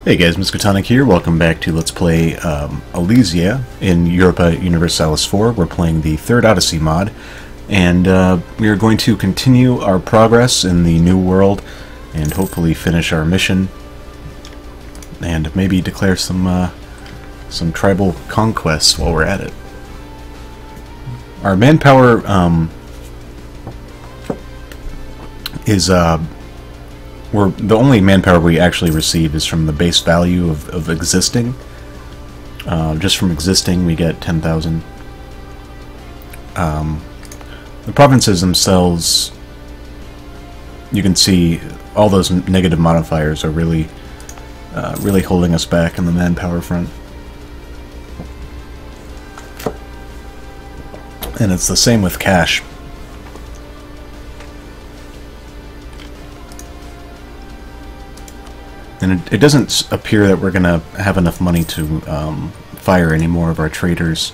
Hey guys, Miskatonic here. Welcome back to Let's Play Elysia in Europa Universalis 4. We're playing the third Odyssey mod, and we are going to continue our progress in the new world and hopefully finish our mission and maybe declare some tribal conquests while we're at it. Our manpower is the only manpower we actually receive is from the base value of existing. Just from existing we get 10,000. The provinces themselves, you can see all those negative modifiers are really holding us back on the manpower front. And it's the same with cash. And it doesn't appear that we're going to have enough money to fire any more of our traders.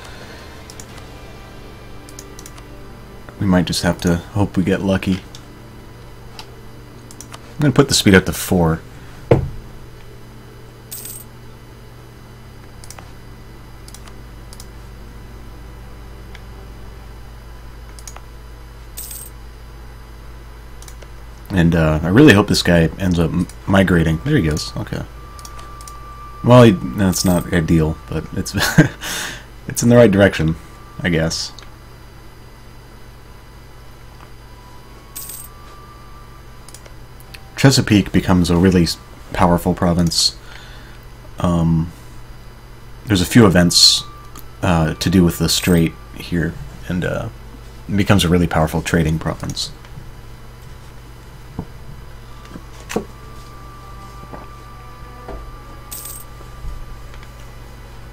We might just have to hope we get lucky. I'm going to put the speed up to 4. And I really hope this guy ends up migrating. There he goes. Okay. Well, that's not ideal, but it's it's in the right direction, I guess. Chesapeake becomes a really powerful province. There's a few events to do with the strait here, and it becomes a really powerful trading province.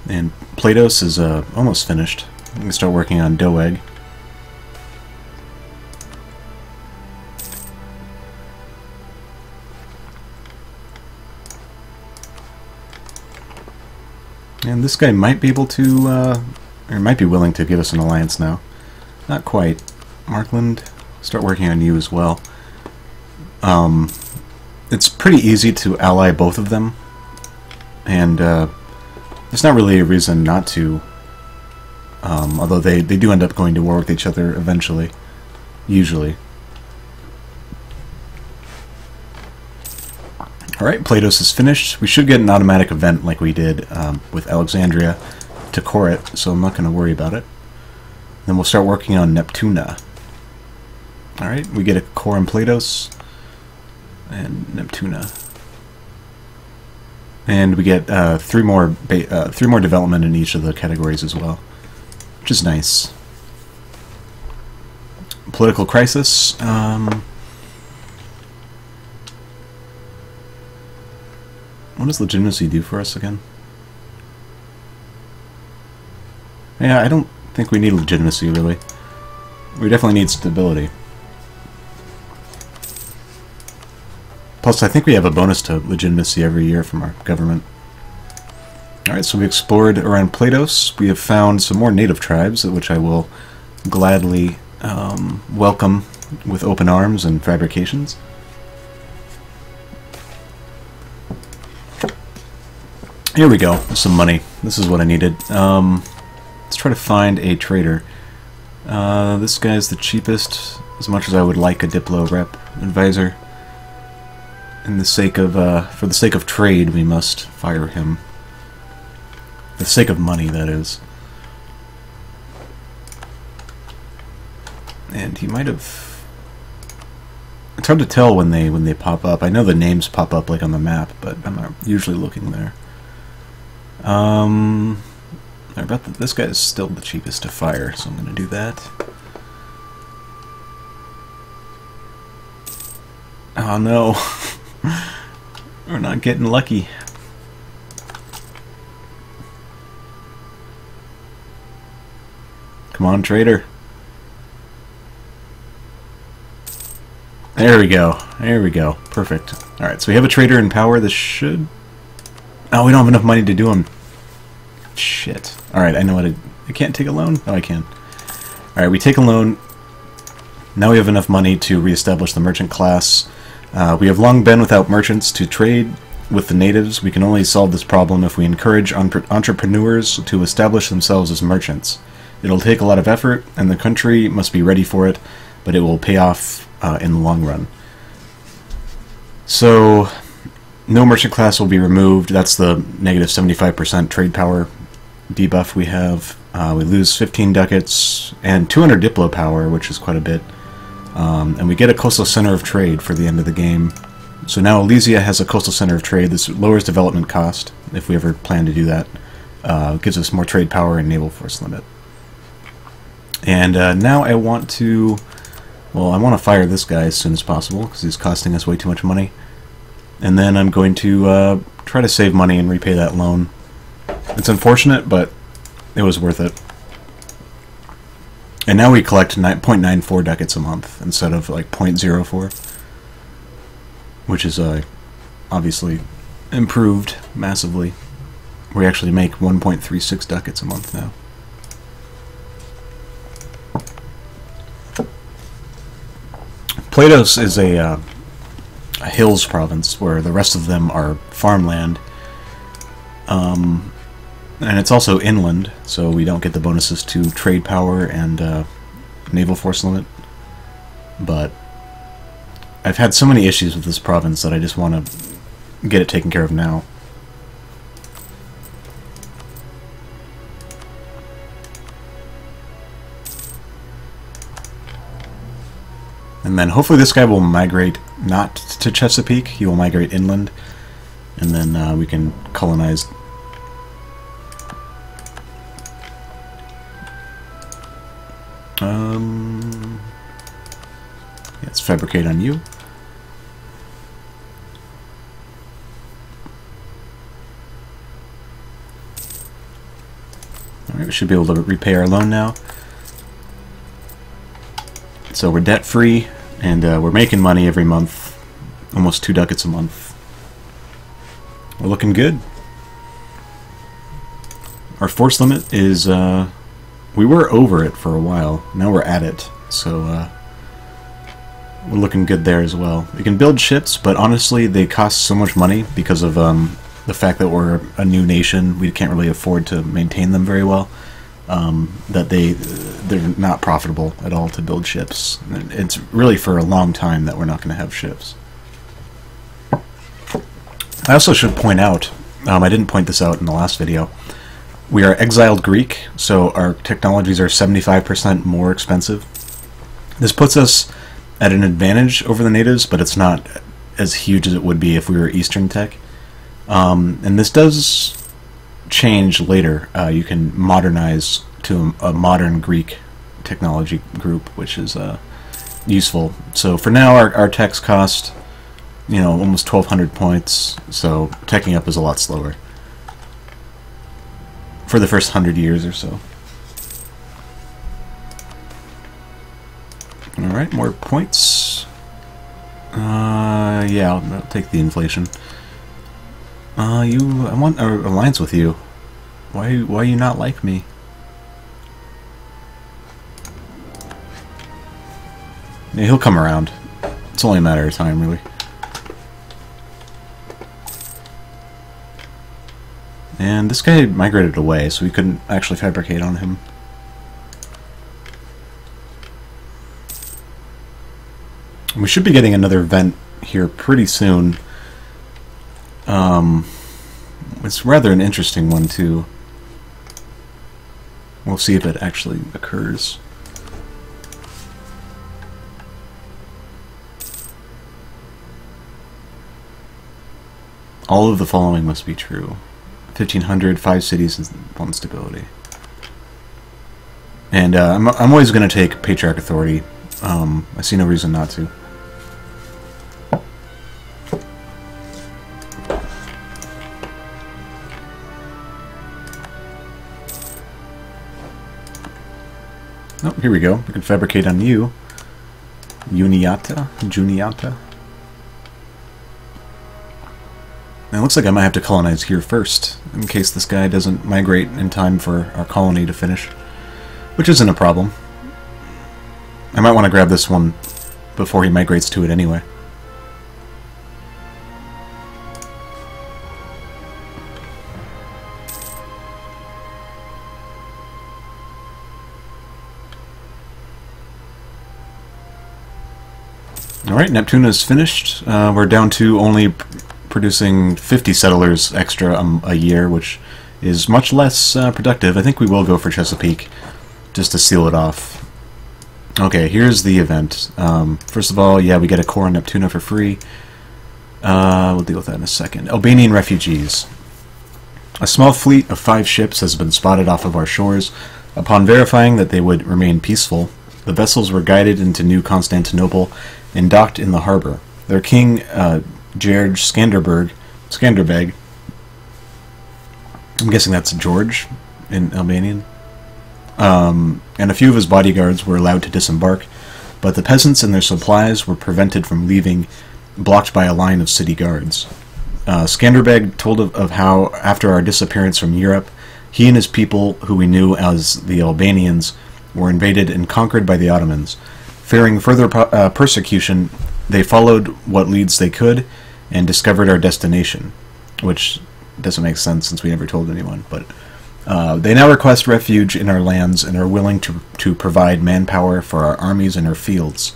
And Platos is almost finished. We can start working on Doeg. And this guy might be able to, or might be willing to give us an alliance now. Not quite. Markland, start working on you as well. It's pretty easy to ally both of them, and there's not really a reason not to, although they do end up going to war with each other eventually, usually. Alright, Platos is finished. We should get an automatic event like we did with Alexandria to core it, so I'm not going to worry about it. Then we'll start working on Neptuna. Alright, we get a core in Platos and Neptuna. And we get 3 more development in each of the categories as well, which is nice. Political crisis. What does legitimacy do for us again? Yeah, I don't think we need legitimacy really. We definitely need stability. Plus, I think we have a bonus to legitimacy every year from our government. Alright, so we explored around Platos. We have found some more native tribes, which I will gladly welcome with open arms and fabrications. Here we go, some money. This is what I needed. Let's try to find a trader. This guy's the cheapest, as much as I would like a Diplo rep advisor. For the sake of trade, we must fire him. For the sake of money, that is. And he might have... It's hard to tell when they pop up. I know the names pop up like on the map, but I'm not usually looking there. I bet that this guy is still the cheapest to fire, so I'm going to do that. Oh no. We're not getting lucky. Come on, trader. There we go. There we go. Perfect. Alright, so we have a trader in power. This should... Oh, we don't have enough money to do him. Shit. Alright, I know what I can't take a loan? Oh, I can. Alright, we take a loan. Now we have enough money to reestablish the merchant class. We have long been without merchants to trade with the natives, we can only solve this problem if we encourage entrepreneurs to establish themselves as merchants. It'll take a lot of effort, and the country must be ready for it, but it will pay off in the long run. So, no merchant class will be removed. That's the negative 75% trade power debuff we have. We lose 15 ducats and 200 diplo power, which is quite a bit. And we get a coastal center of trade for the end of the game. So now Elysia has a coastal center of trade. This lowers development cost, if we ever plan to do that. Gives us more trade power and naval force limit. And now I want to... Well, I want to fire this guy as soon as possible, because he's costing us way too much money. And then I'm going to try to save money and repay that loan. It's unfortunate, but it was worth it. And now we collect 0.94 ducats a month instead of like 0.04, which is obviously improved massively. We actually make 1.36 ducats a month now. Platos is a hills province where the rest of them are farmland. And it's also inland, so we don't get the bonuses to trade power and naval force limit. But I've had so many issues with this province that I just want to get it taken care of now. And then hopefully this guy will migrate not to Chesapeake, he will migrate inland, and then we can colonize. Let's fabricate on you. Alright, we should be able to repay our loan now. So we're debt-free, and we're making money every month. Almost 2 ducats a month. We're looking good. Our force limit is... we were over it for a while. Now we're at it. So we're looking good there as well. We can build ships, but honestly they cost so much money because of the fact that we're a new nation. We can't really afford to maintain them very well. That they're not profitable at all to build ships. It's really for a long time that we're not going to have ships. I also should point out, I didn't point this out in the last video, we are exiled Greek, so our technologies are 75% more expensive. This puts us at an advantage over the natives, but it's not as huge as it would be if we were Eastern tech. And this does change later. You can modernize to a modern Greek technology group, which is useful. So for now, our techs cost, you know, almost 1,200 points, so teching up is a lot slower for the first 100 years or so. Alright, more points. Yeah, I'll take the inflation. I want an alliance with you. Why you not like me? Yeah, he'll come around. It's only a matter of time, really. And this guy migrated away, so we couldn't actually fabricate on him. We should be getting another vent here pretty soon. It's rather an interesting one, too. We'll see if it actually occurs. All of the following must be true. 1,500, 5 cities, and 1 stability. And I'm always going to take Patriarch Authority. I see no reason not to. Oh, here we go. We can fabricate on you. Juniata. And it looks like I might have to colonize here first, in case this guy doesn't migrate in time for our colony to finish. Which isn't a problem. I might want to grab this one before he migrates to it anyway. Alright, Neptuna is finished. We're down to only producing 50 settlers extra a year, which is much less productive. I think we will go for Chesapeake, just to seal it off. Okay, here's the event. First of all, yeah, we get a core on Neptuna for free. We'll deal with that in a second. Albanian Refugees. A small fleet of 5 ships has been spotted off of our shores. Upon verifying that they would remain peaceful, the vessels were guided into New Constantinople and docked in the harbor. Their king, George Skanderbeg, I'm guessing that's George in Albanian, and a few of his bodyguards were allowed to disembark, but the peasants and their supplies were prevented from leaving, blocked by a line of city guards. Skanderbeg told of how, after our disappearance from Europe, he and his people, who we knew as the Albanians, were invaded and conquered by the Ottomans. Fearing further persecution, they followed what leads they could and discovered our destination, which doesn't make sense since we never told anyone, but they now request refuge in our lands and are willing to provide manpower for our armies in our fields.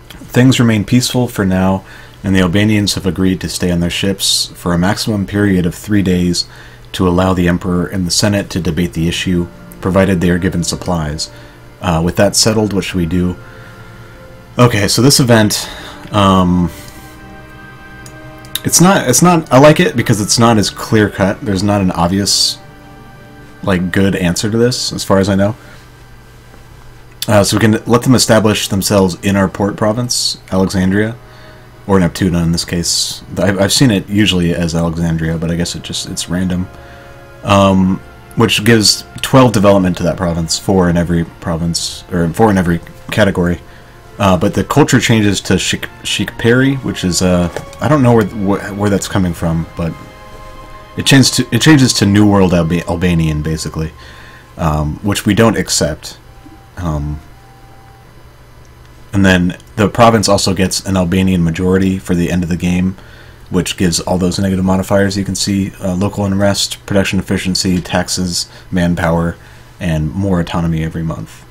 Things remain peaceful for now, and the Albanians have agreed to stay on their ships for a maximum period of 3 days to allow the Emperor and the Senate to debate the issue, provided they are given supplies. With that settled, what should we do? Okay, so this event, it's not, I like it because it's not as clear-cut. There's not an obvious, like, good answer to this, as far as I know. So we can let them establish themselves in our port province, Alexandria, or Neptuna in this case. I've seen it usually as Alexandria, but I guess it's random. Which gives 12 development to that province, 4 in every province, or 4 in every category. But the culture changes to Shikperi, which is I don't know where that's coming from, but it changes to New World Albanian basically, which we don't accept. And then the province also gets an Albanian majority for the end of the game, which gives all those negative modifiers you can see: local unrest, production efficiency, taxes, manpower, and more autonomy every month.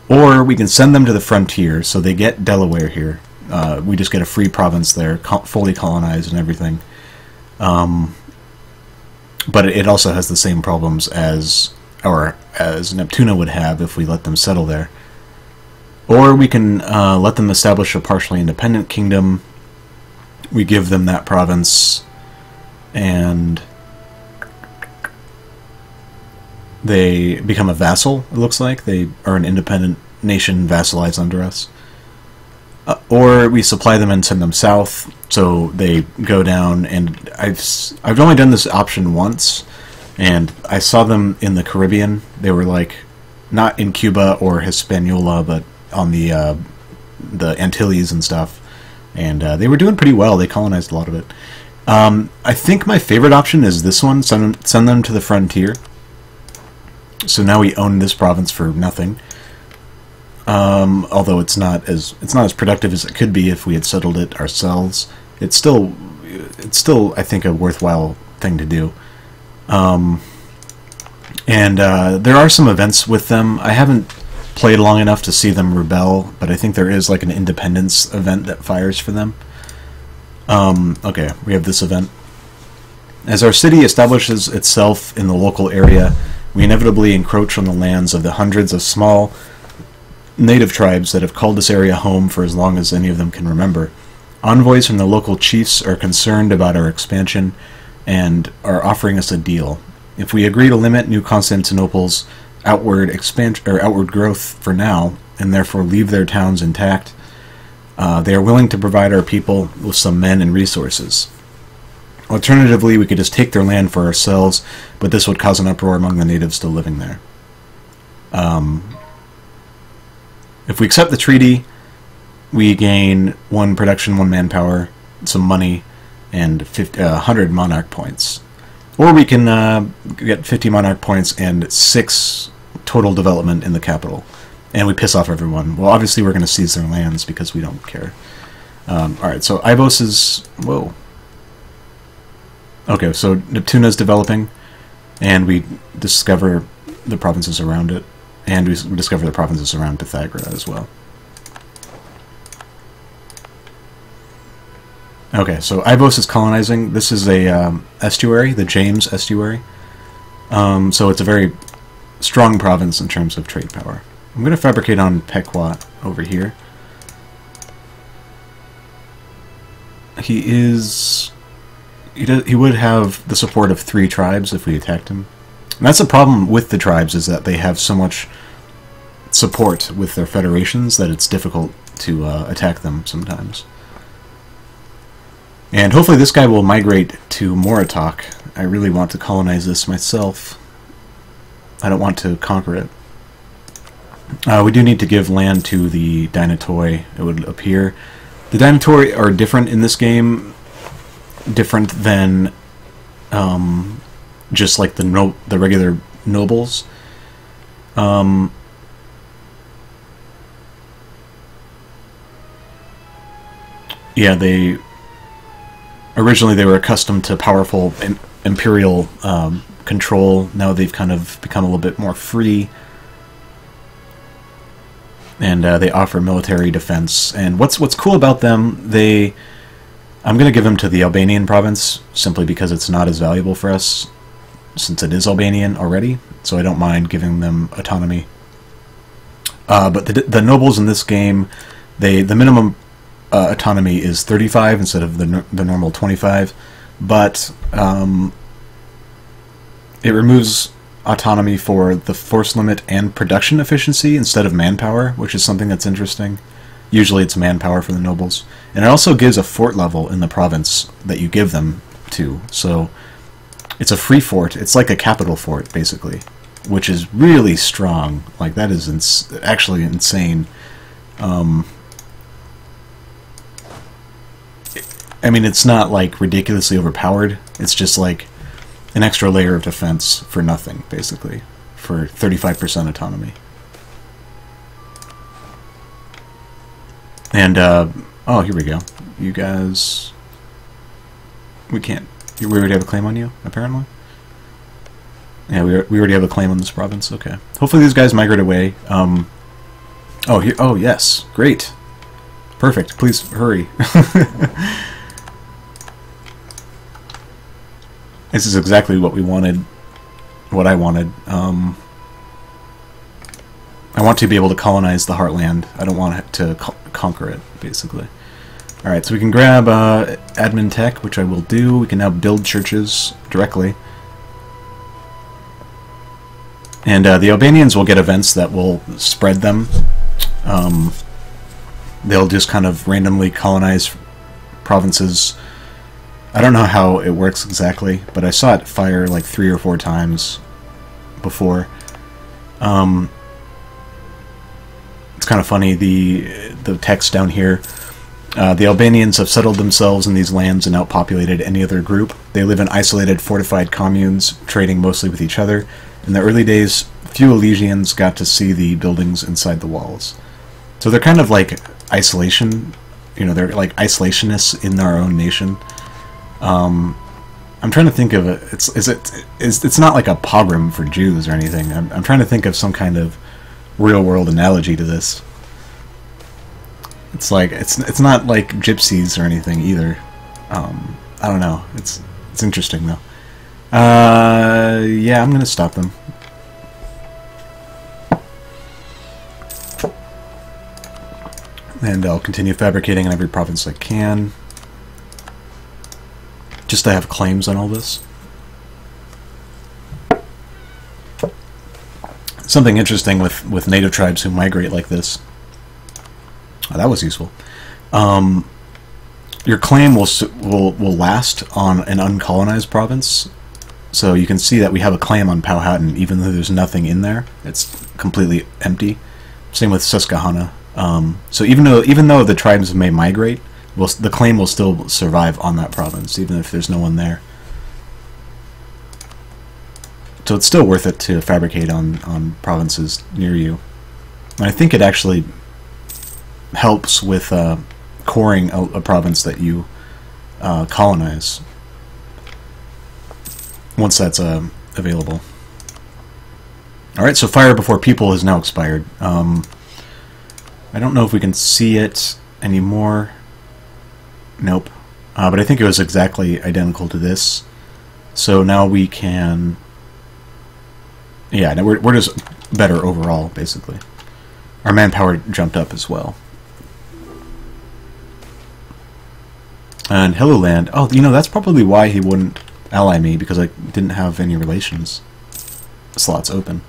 Or we can send them to the frontier, so they get Delaware here. We just get a free province there, fully colonized and everything. But it also has the same problems as Neptuna would have if we let them settle there. Or we can let them establish a partially independent kingdom. We give them that province, and they become a vassal, it looks like. They are an independent nation vassalized under us. Or we supply them and send them south, so they go down, and I've only done this option once, and I saw them in the Caribbean. They were like, not in Cuba or Hispaniola, but on the Antilles and stuff. And they were doing pretty well. They colonized a lot of it. I think my favorite option is this one, send them to the frontier. So now we own this province for nothing. Although it's not as productive as it could be if we had settled it ourselves. It's still I think a worthwhile thing to do. And there are some events with them. I haven't played long enough to see them rebel, but I think there is like an independence event that fires for them. Okay, we have this event. As our city establishes itself in the local area, we inevitably encroach on the lands of the hundreds of small native tribes that have called this area home for as long as any of them can remember. Envoys from the local chiefs are concerned about our expansion and are offering us a deal. If we agree to limit New Constantinople's outward expansion or outward growth for now, and therefore leave their towns intact, they are willing to provide our people with some men and resources. Alternatively, we could just take their land for ourselves, but this would cause an uproar among the natives still living there. If we accept the treaty, we gain 1 production, 1 manpower, some money, and 100 monarch points. Or we can get 50 monarch points and 6 total development in the capital. And we piss off everyone. Well, obviously we're going to seize their lands because we don't care. Alright, so Ivos is... Whoa. Okay, so Neptuna's developing, and we discover the provinces around it. And we discover the provinces around Pythagoras as well. Okay, so Ivos is colonizing. This is a estuary, the James estuary. So it's a very strong province in terms of trade power. I'm going to fabricate on Pequot over here. He would have the support of 3 tribes if we attacked him. And that's the problem with the tribes, is that they have so much support with their federations that it's difficult to attack them sometimes. And hopefully this guy will migrate to Moritok. I really want to colonize this myself. I don't want to conquer it. We do need to give land to the Dynatoi, it would appear. The Dynatoi are different in this game, different than just like the regular nobles. Yeah, originally they were accustomed to powerful imperial control. Now they've kind of become a little bit more free, and they offer military defense. And what's cool about them, I'm going to give them to the Albanian province simply because it's not as valuable for us, since it is Albanian already. So I don't mind giving them autonomy. But the nobles in this game, the minimum autonomy is 35 instead of the normal 25, but it removes autonomy for the force limit and production efficiency instead of manpower, which is something that's interesting. Usually it's manpower for the nobles. And it also gives a fort level in the province that you give them to, so it's a free fort. It's like a capital fort, basically, which is really strong. Like, that is actually insane. I mean, it's not, like, ridiculously overpowered. It's just, like, an extra layer of defense for nothing, basically, for 35% autonomy. And, oh, here we go. You guys... We can't... We already have a claim on you, apparently? Yeah, we already have a claim on this province. Okay. Hopefully these guys migrate away. Oh, here... Oh, yes. Great. Perfect. Please, hurry. This is exactly what we wanted, what I wanted. I want to be able to colonize the heartland. I don't want to conquer it, basically. Alright, so we can grab admin tech, which I will do. We can now build churches directly. And the Albanians will get events that will spread them. They'll just kind of randomly colonize provinces. I don't know how it works exactly, but I saw it fire like 3 or 4 times before. It's kind of funny, the text down here. The Albanians have settled themselves in these lands and outpopulated any other group. They live in isolated, fortified communes, trading mostly with each other. In the early days, few Elysians got to see the buildings inside the walls. So they're kind of like isolation, you know, they're like isolationists in our own nation. I'm trying to think of it. It's not like a pogrom for Jews or anything. I'm trying to think of some kind of real-world analogy to this. It's like it's not like gypsies or anything either. I don't know. It's interesting though. Yeah, I'm gonna stop them. And I'll continue fabricating in every province I can. Just to have claims on all this. Something interesting with native tribes who migrate like this. Oh, that was useful. Your claim will last on an uncolonized province. So you can see that we have a claim on Powhatan, even though there's nothing in there. It's completely empty. Same with Susquehanna. So even though the tribes may migrate, the claim will still survive on that province, even if there's no one there. So it's still worth it to fabricate on provinces near you. And I think it actually helps with coring a province that you colonize once that's available. Alright, so Fire Before People has now expired. I don't know if we can see it anymore. Nope. but I think it was exactly identical to this. So now we can... Yeah, no, we're just better overall, basically. Our manpower jumped up as well. And Hello Land. Oh, you know, that's probably why he wouldn't ally me, because I didn't have any relations slots open.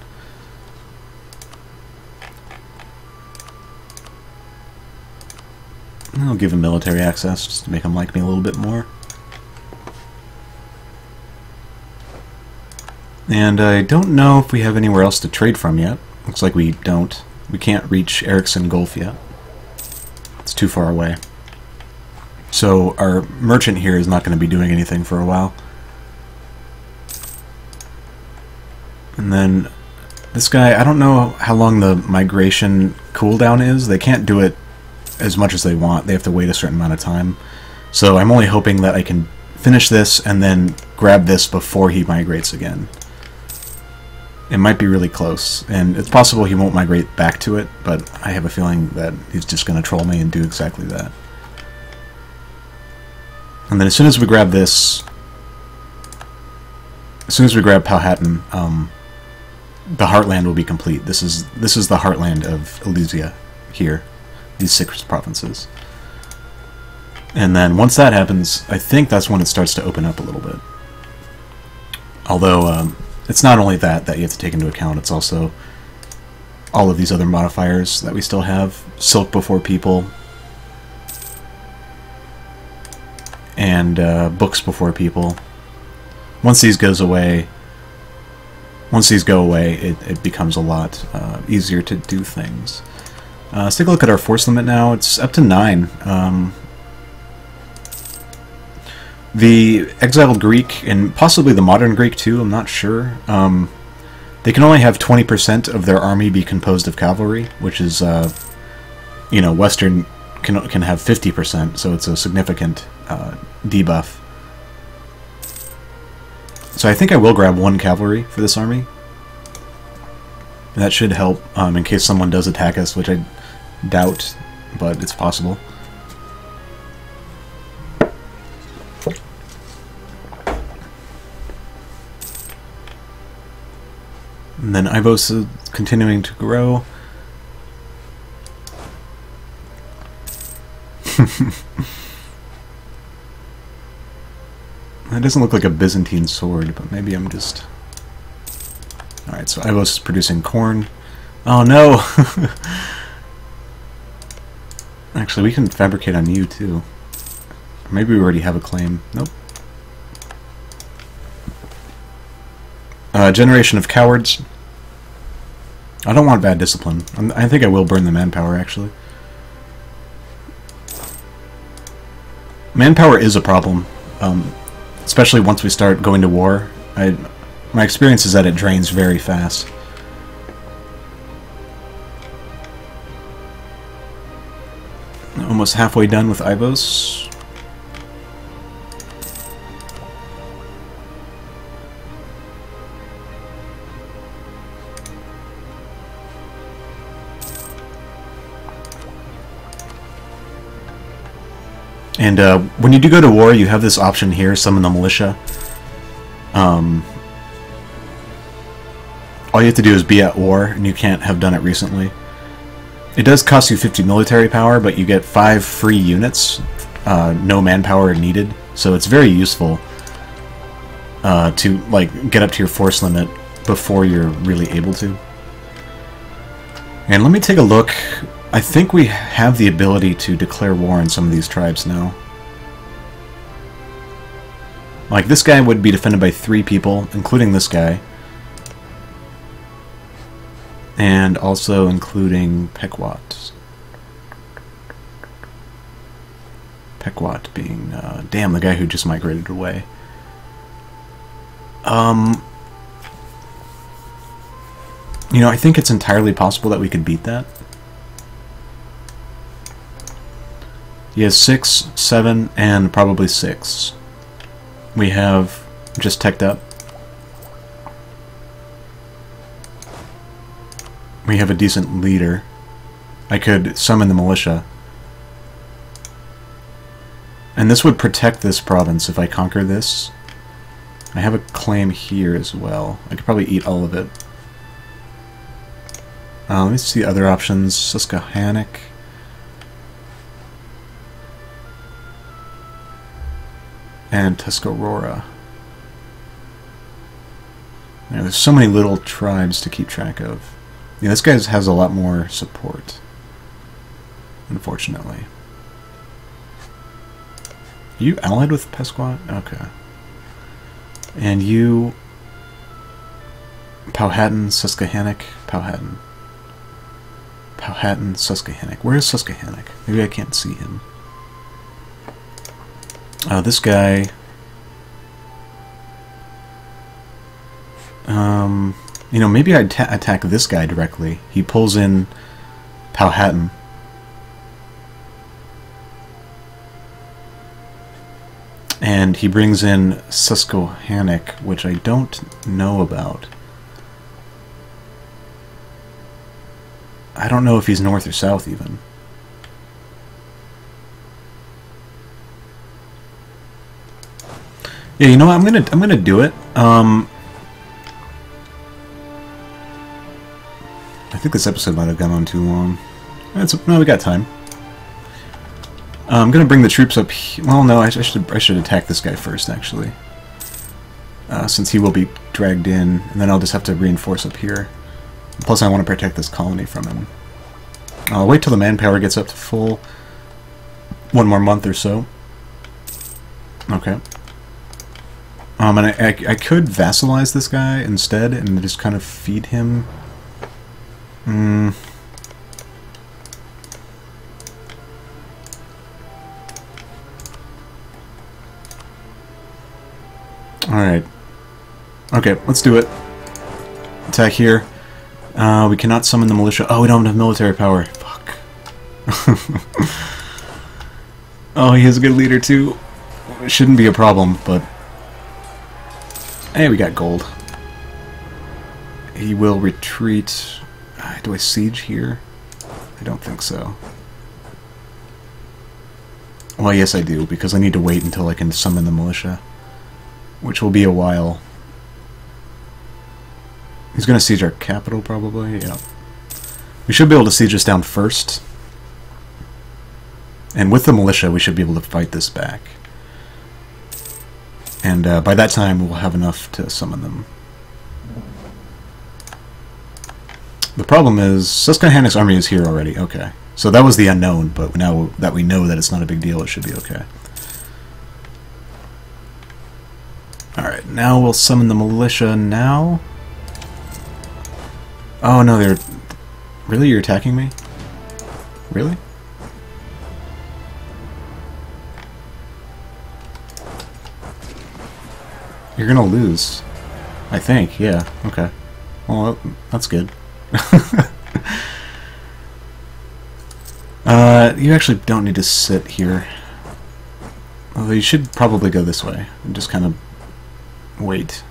I'll give him military access, just to make him like me a little bit more. And I don't know if we have anywhere else to trade from yet. Looks like we don't. We can't reach Ericsson Gulf yet. It's too far away. So our merchant here is not going to be doing anything for a while. And then this guy, I don't know how long the migration cooldown is. They can't do it as much as they want. They have to wait a certain amount of time. So I'm only hoping that I can finish this and then grab this before he migrates again. It might be really close, and it's possible he won't migrate back to it, but I have a feeling that he's just going to troll me and do exactly that. And then as soon as we grab this, as soon as we grab Powhatan, the heartland will be complete. This is the heartland of Elysia here, these 6 provinces. And then once that happens, I think that's when it starts to open up a little bit. Although it's not only that you have to take into account, it's also all of these other modifiers that we still have. Silk before people, and books before people. Once these go away, it becomes a lot easier to do things. Let's take a look at our force limit now. It's up to 9. The exiled Greek, and possibly the modern Greek too, I'm not sure, they can only have 20% of their army be composed of cavalry, which is, you know, Western can have 50%, so it's a significant debuff. So I think I will grab 1 cavalry for this army. That should help in case someone does attack us, which I doubt, but it's possible. And then Ivos is continuing to grow. That doesn't look like a Byzantine sword, but maybe I'm just... Alright, so Ivos is producing corn. Oh no! Actually, we can fabricate on you too. Or maybe we already have a claim. Nope. Generation of cowards. I don't want bad discipline. I think I will burn the manpower, actually. Manpower is a problem, especially once we start going to war. My experience is that it drains very fast. Almost halfway done with Ivos. And when you do go to war, you have this option here, summon the militia. All you have to do is be at war, and you can't have done it recently. It does cost you 50 military power, but you get 5 free units, no manpower needed, so it's very useful to like get up to your force limit before you're really able to. And let me take a look. I think we have the ability to declare war on some of these tribes now. Like, this guy would be defended by 3 people, including this guy. And also including Pequot. Pequot being, damn, the guy who just migrated away. You know, I think it's entirely possible that we could beat that. He has 6, 7, and probably 6. We have just teched up. We have a decent leader. I could summon the militia. And this would protect this province if I conquer this. I have a claim here as well. I could probably eat all of it. Let me see other options. Susquehannock. And Tuscarora. Yeah, there's so many little tribes to keep track of. Yeah, this guy has a lot more support. Unfortunately. Are you allied with Pesquat? Okay. And you... Powhatan, Susquehannock, Powhatan. Powhatan, Susquehannock. Where is Susquehannock? Maybe I can't see him. This guy... you know, maybe I'd attack this guy directly. He pulls in Powhatan. And he brings in Susquehannock, which I don't know about. I don't know if he's north or south even. Yeah, you know what? I'm gonna do it. I think this episode might have gone on too long. No, we got time. I'm gonna bring the troops up. Well, no, I should attack this guy first, actually, since he will be dragged in, and then I'll just have to reinforce up here. Plus, I want to protect this colony from him. I'll wait till the manpower gets up to full. One more month or so. Okay. And I could vassalize this guy instead and just kind of feed him. Alright. Okay, let's do it. Attack here. We cannot summon the militia. Oh, we don't have military power. Fuck. Oh, he is a good leader too. It shouldn't be a problem, but... Hey, we got gold. He will retreat. Do I siege here? I don't think so. Well, yes I do, because I need to wait until I can summon the militia. Which will be a while. He's going to siege our capital, probably. Yeah. We should be able to siege this down first. And with the militia, we should be able to fight this back. And by that time, we'll have enough to summon them. The problem is, Susquehannock's army is here already. Okay. So that was the unknown, but now that we know that it's not a big deal, it should be okay. Alright, now we'll summon the militia now. Oh no, they're... Really? You're attacking me? Really? You're gonna lose. I think, yeah. Okay. Well, that's good. You actually don't need to sit here. Although you should probably go this way and just kind of wait.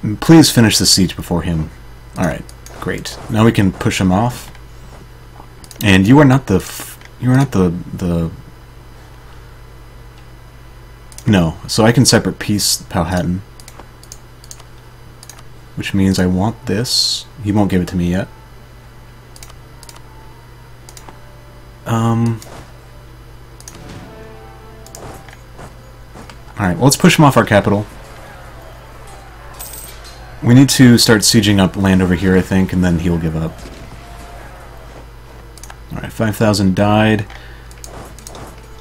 And please finish the siege before him. Alright, great. Now we can push him off. And you are not the... No, so I can separate peace Powhatan. Which means I want this. He won't give it to me yet. Alright, well, let's push him off our capital. We need to start sieging up land over here, I think, and then he'll give up. Alright, 5,000 died.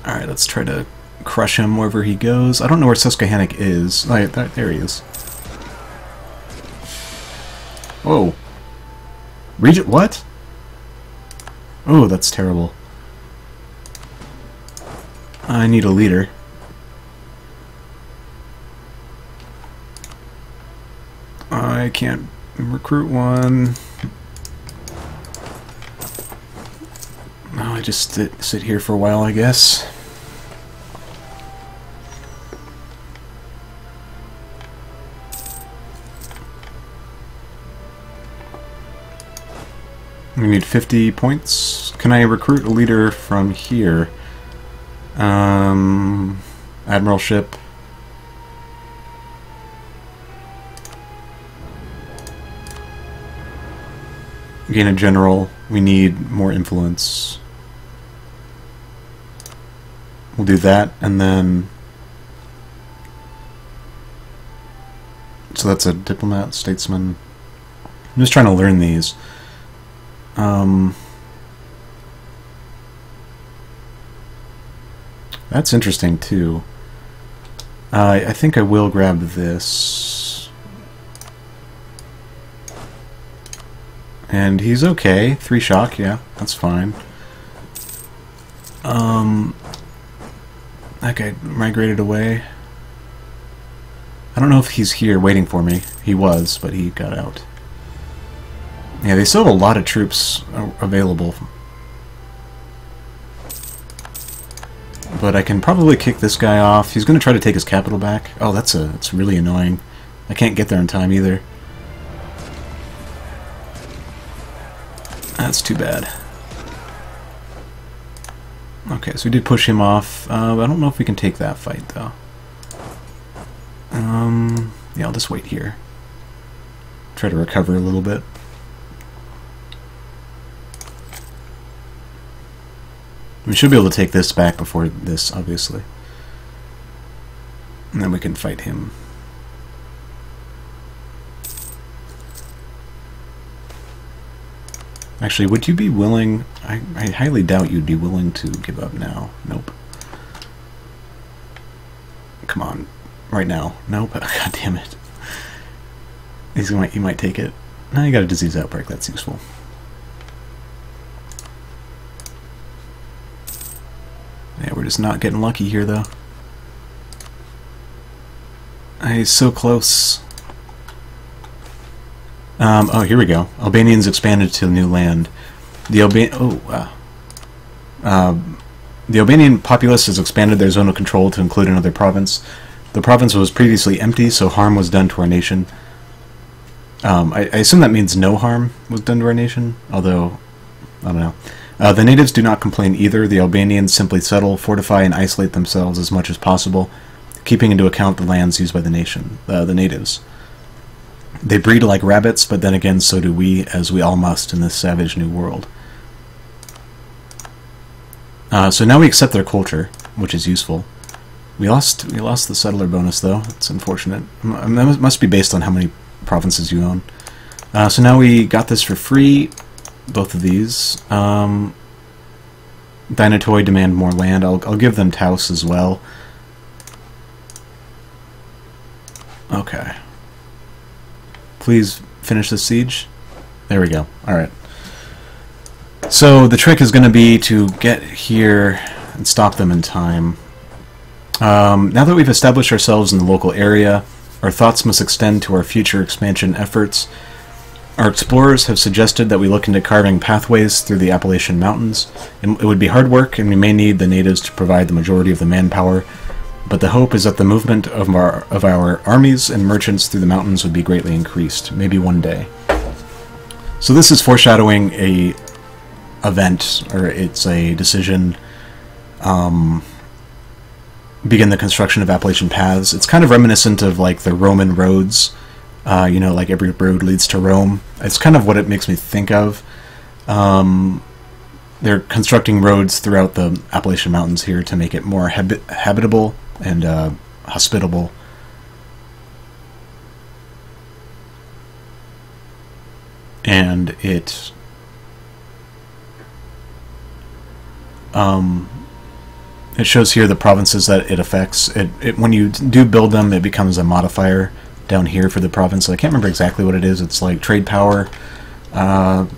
Alright, let's try to crush him wherever he goes. I don't know where Susquehannock is. Oh, there he is. Whoa. Regent, what? Oh, that's terrible. I need a leader. I can't recruit one. Oh, I just sit here for a while, I guess. We need 50 points. Can I recruit a leader from here? Admiralship. Gain a general. We need more influence. We'll do that, and then... So that's a diplomat, statesman. I'm just trying to learn these. That's interesting, too. I think I will grab this. And he's okay. 3 shock, yeah, that's fine. That guy migrated away. I don't know if he's here waiting for me. He was, but he got out. Yeah, they still have a lot of troops available. But I can probably kick this guy off. He's going to try to take his capital back. Oh, that's really annoying. I can't get there in time either. That's too bad. Okay, so we did push him off. I don't know if we can take that fight, though. Yeah, I'll just wait here. Try to recover a little bit. We should be able to take this back before this, obviously. And then we can fight him. Actually, would you be willing... I highly doubt you'd be willing to give up now. Nope. Come on. Right now. Nope. God damn it. He might take it. Now you got a disease outbreak. That's useful. Yeah, we're just not getting lucky here, though. He's so close. Oh, here we go. Albanians expanded to new land. The Albanian populace has expanded their zone of control to include another province. The province was previously empty, so harm was done to our nation. I assume that means no harm was done to our nation, although, I don't know. The natives do not complain either. The Albanians simply settle, fortify, and isolate themselves as much as possible, keeping into account the lands used by the natives. They breed like rabbits, but then again so do we, as we all must in this savage new world. So now we accept their culture, which is useful. We lost the settler bonus, though. It's unfortunate. That must be based on how many provinces you own. So now we got this for free, both of these. Dynatoi demand more land. I'll give them Taos as well. Okay. Please finish the siege. There we go. Alright. So the trick is going to be to get here and stop them in time. Now that we've established ourselves in the local area, our thoughts must extend to our future expansion efforts. Our explorers have suggested that we look into carving pathways through the Appalachian Mountains. It would be hard work, and we may need the natives to provide the majority of the manpower, but the hope is that the movement of our armies and merchants through the mountains would be greatly increased, maybe one day. So this is foreshadowing a event, or it's a decision. Begin the construction of Appalachian paths. It's kind of reminiscent of like the Roman roads. You know, like every road leads to Rome. It's kind of what it makes me think of. They're constructing roads throughout the Appalachian Mountains here to make it more habitable and hospitable. And it shows here the provinces that it affects. When you do build them, it becomes a modifier down here for the province. I can't remember exactly what it is. It's like trade power,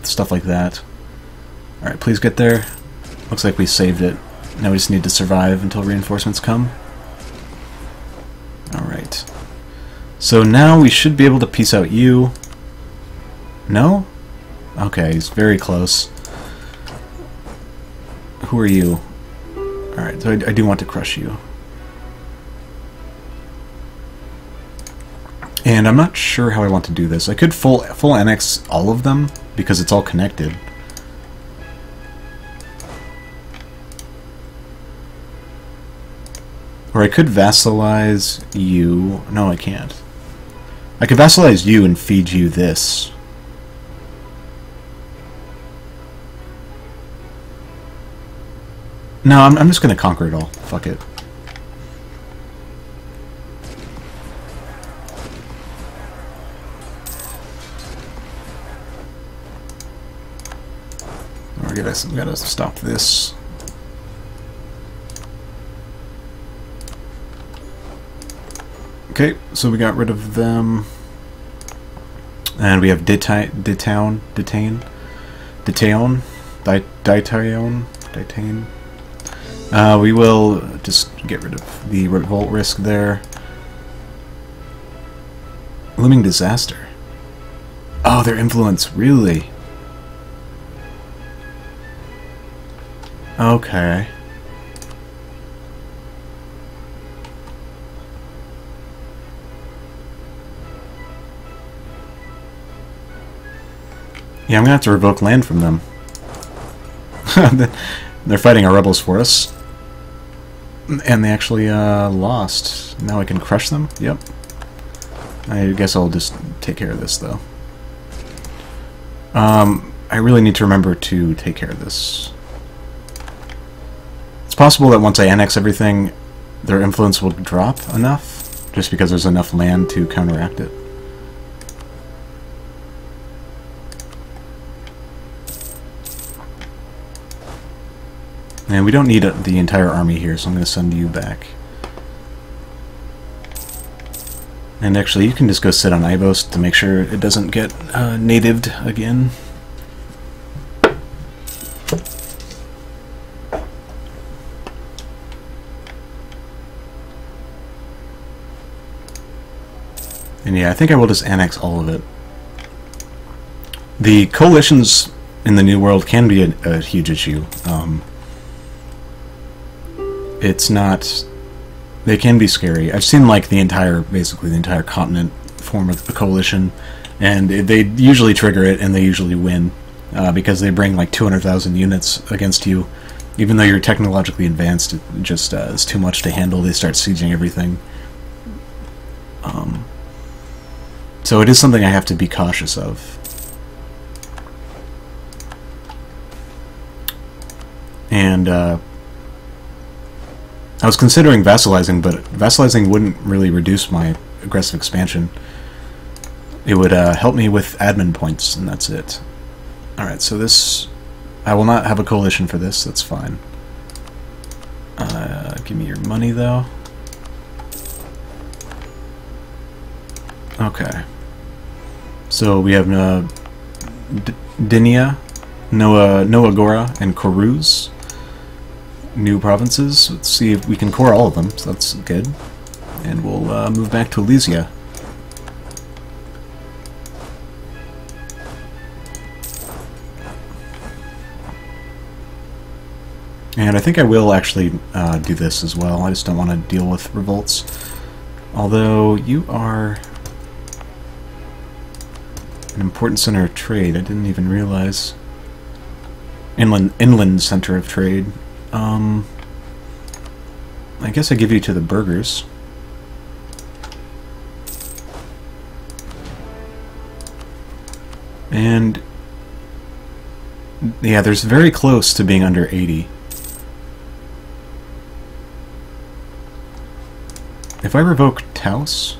stuff like that. Alright, please get there. Looks like we saved it. Now we just need to survive until reinforcements come. Alright. So now we should be able to peace out you. No? Okay, he's very close. Who are you? Alright, so I do want to crush you. And I'm not sure how I want to do this. I could full annex all of them, because it's all connected. Or I could vassalize you. No, I can't. I could vassalize you and feed you this. No, I'm just gonna conquer it all. Fuck it. We gotta stop this. Okay, so we got rid of them. And we have detain. We will just get rid of the revolt risk there. Looming disaster. Oh, their influence, really? Okay. Yeah, I'm gonna have to revoke land from them. They're fighting our rebels for us. And they actually lost. Now I can crush them? Yep. I guess I'll just take care of this, though. I really need to remember to take care of this. It's possible that once I annex everything, their influence will drop enough, just because there's enough land to counteract it. And we don't need the entire army here, so I'm going to send you back. And actually, you can just go sit on Ivos to make sure it doesn't get natived again. And yeah, I think I will just annex all of it. The coalitions in the New World can be a huge issue. It's not... They can be scary. I've seen like basically the entire continent form of a coalition, and they usually trigger it, and they usually win, because they bring like 200,000 units against you. Even though you're technologically advanced, it just is too much to handle. They start sieging everything. So it is something I have to be cautious of. And I was considering vassalizing, but vassalizing wouldn't really reduce my aggressive expansion. It would help me with admin points, and that's it. Alright, so this... I will not have a coalition for this, that's fine. Give me your money, though. Okay. So we have Dinia, Noagora, and Koruz. New provinces. Let's see if we can core all of them, so that's good. And we'll move back to Elysia. And I think I will actually do this as well. I just don't want to deal with revolts. Although you are an important center of trade. I didn't even realize. Inland center of trade. I guess I give you to the burghers. And yeah, there's very close to being under 80. If I revoke Taos,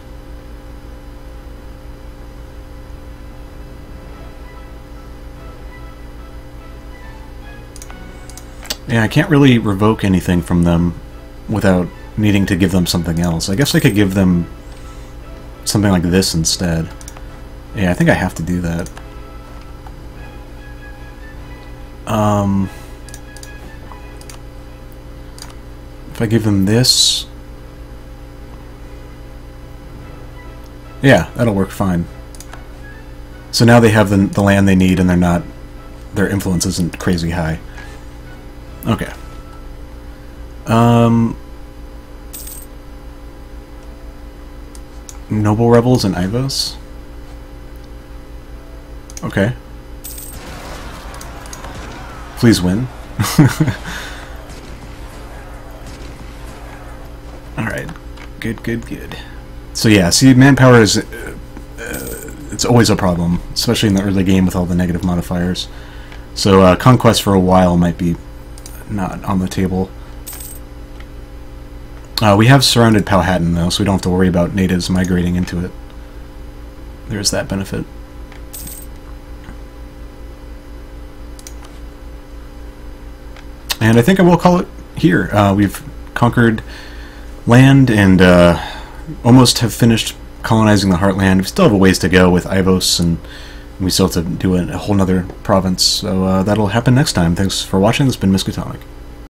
yeah, I can't really revoke anything from them without needing to give them something else. I guess I could give them something like this instead. Yeah, I think I have to do that. If I give them this... Yeah, that'll work fine. So now they have the land they need, and they're not... Their influence isn't crazy high. Okay. Noble Rebels and Ivos? Okay. Please win. Alright. Good, good, good. So yeah, see, manpower is... it's always a problem, especially in the early game with all the negative modifiers. So conquest for a while might be not on the table. We have surrounded Powhatan, though, so we don't have to worry about natives migrating into it. There's that benefit. And I think I will call it here. We've conquered land and almost have finished colonizing the heartland. We still have a ways to go with Ivos, and we still have to do a whole nother province. So that'll happen next time. Thanks for watching. This has been Miskatonic.